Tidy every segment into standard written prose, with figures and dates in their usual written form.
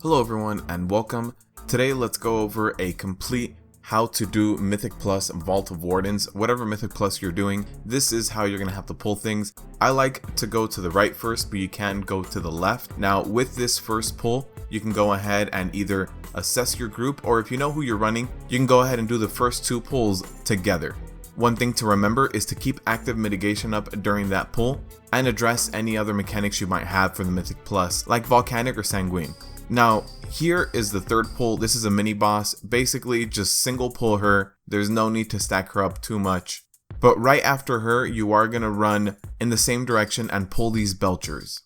Hello everyone and welcome. Today let's go over a complete how to do Mythic Plus Vault of Wardens. Whatever Mythic Plus you're doing, this is how you're going to have to pull things. I like to go to the right first, but you can go to the left. Now with this first pull, you can go ahead and either assess your group, or if you know who you're running, you can go ahead and do the first two pulls together. One thing to remember is to keep active mitigation up during that pull and address any other mechanics you might have for the Mythic Plus, like Volcanic or Sanguine. Now, here is the third pull. This is a mini boss. Basically, just single pull her. There's no need to stack her up too much. But right after her, you are going to run in the same direction and pull these Belchers.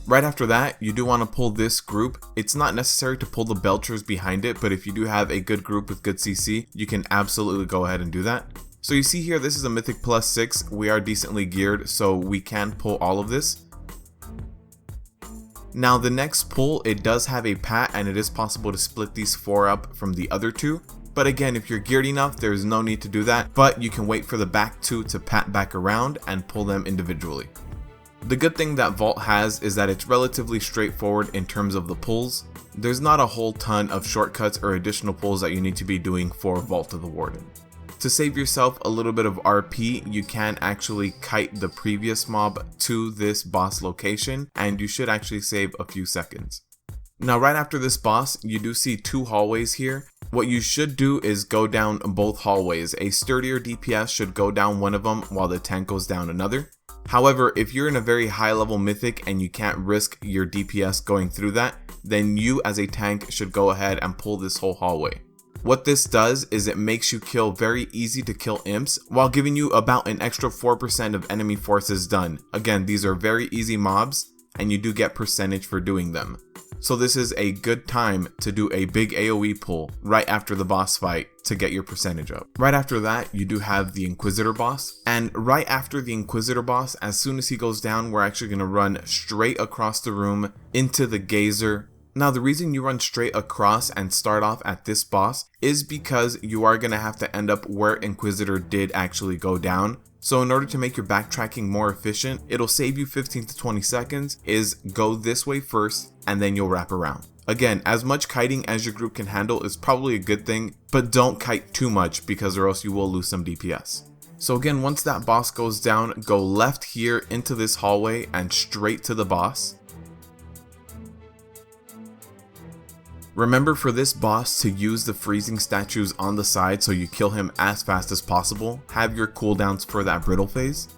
Right after that, you do want to pull this group. It's not necessary to pull the Belchers behind it, but if you do have a good group with good CC, you can absolutely go ahead and do that. So you see here, this is a Mythic Plus 6. We are decently geared, so we can pull all of this. Now the next pull, it does have a pat and it is possible to split these 4 up from the other 2. But again, if you're geared enough, there's no need to do that, but you can wait for the back 2 to pat back around and pull them individually. The good thing that Vault has is that it's relatively straightforward in terms of the pulls. There's not a whole ton of shortcuts or additional pulls that you need to be doing for Vault of the Warden. To save yourself a little bit of RP, you can actually kite the previous mob to this boss location, and you should actually save a few seconds. Now right after this boss, you do see 2 hallways here. What you should do is go down both hallways. A sturdier DPS should go down one of them while the tank goes down another. However, if you're in a very high level mythic and you can't risk your DPS going through that, then you as a tank should go ahead and pull this whole hallway. What this does is it makes you kill very easy to kill imps while giving you about an extra 4% of enemy forces done. Again, these are very easy mobs and you do get percentage for doing them. So this is a good time to do a big AoE pull right after the boss fight to get your percentage up. Right after that, you do have the Inquisitor boss, and right after the Inquisitor boss, as soon as he goes down, we're actually going to run straight across the room into the Gazer. Now the reason you run straight across and start off at this boss is because you are going to have to end up where Inquisitor did actually go down. So in order to make your backtracking more efficient, it'll save you 15 to 20 seconds, is go this way first and then you'll wrap around. Again, as much kiting as your group can handle is probably a good thing, but don't kite too much because or else you will lose some DPS. So again, once that boss goes down, go left here into this hallway and straight to the boss. Remember for this boss to use the freezing statues on the side so you kill him as fast as possible. Have your cooldowns for that brittle phase.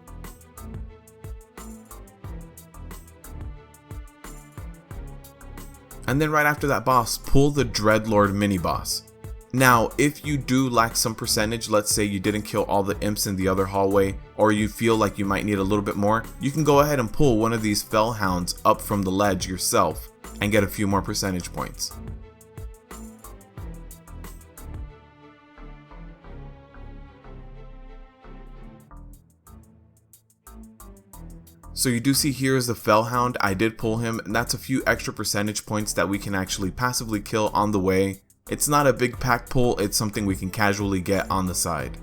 And then right after that boss, pull the Dreadlord mini boss. Now, if you do lack some percentage, let's say you didn't kill all the imps in the other hallway, or you feel like you might need a little bit more, you can go ahead and pull one of these Fellhounds up from the ledge yourself and get a few more percentage points. So you do see here is the Fellhound. I did pull him, and that's a few extra percentage points that we can actually passively kill on the way. It's not a big pack pull, it's something we can casually get on the side.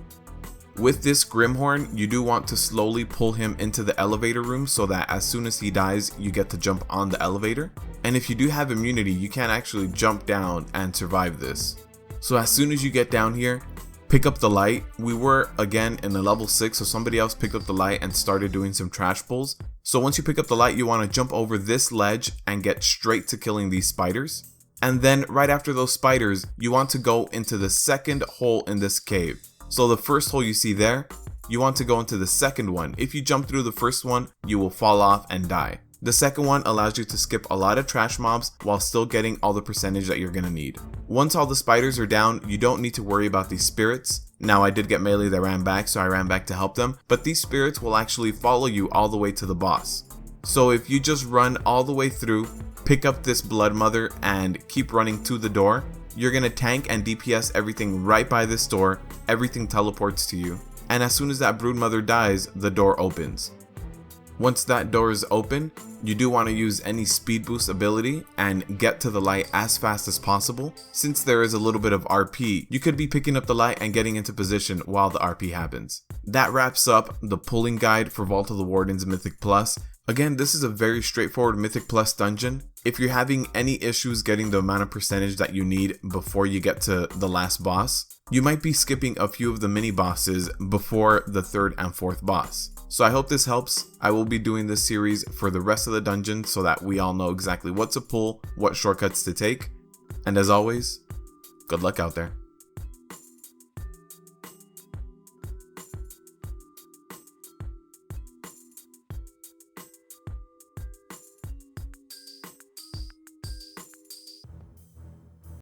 With this Grimhorn, you do want to slowly pull him into the elevator room so that as soon as he dies, you get to jump on the elevator. And if you do have immunity, you can actually jump down and survive this. So as soon as you get down here, pick up the light. We were again in the level 6, so somebody else picked up the light and started doing some trash pulls. So once you pick up the light, you want to jump over this ledge and get straight to killing these spiders. And then right after those spiders, you want to go into the second hole in this cave. So the first hole you see there, you want to go into the second one. If you jump through the first one, you will fall off and die. The second one allows you to skip a lot of trash mobs while still getting all the percentage that you're going to need. Once all the spiders are down, you don't need to worry about these spirits. Now I did get melee that ran back, so I ran back to help them, but these spirits will actually follow you all the way to the boss. So if you just run all the way through, pick up this Blood Mother and keep running to the door, you're going to tank and DPS everything right by this door, everything teleports to you, and as soon as that Brood Mother dies, the door opens. Once that door is open, you do want to use any speed boost ability and get to the light as fast as possible. Since there is a little bit of RP, you could be picking up the light and getting into position while the RP happens. That wraps up the pulling guide for Vault of the Wardens Mythic Plus. Again, this is a very straightforward Mythic Plus dungeon. if you're having any issues getting the amount of percentage that you need before you get to the last boss, you might be skipping a few of the mini bosses before the 3rd and 4th boss. So I hope this helps. I will be doing this series for the rest of the dungeon so that we all know exactly what to pull, what shortcuts to take. And as always, good luck out there.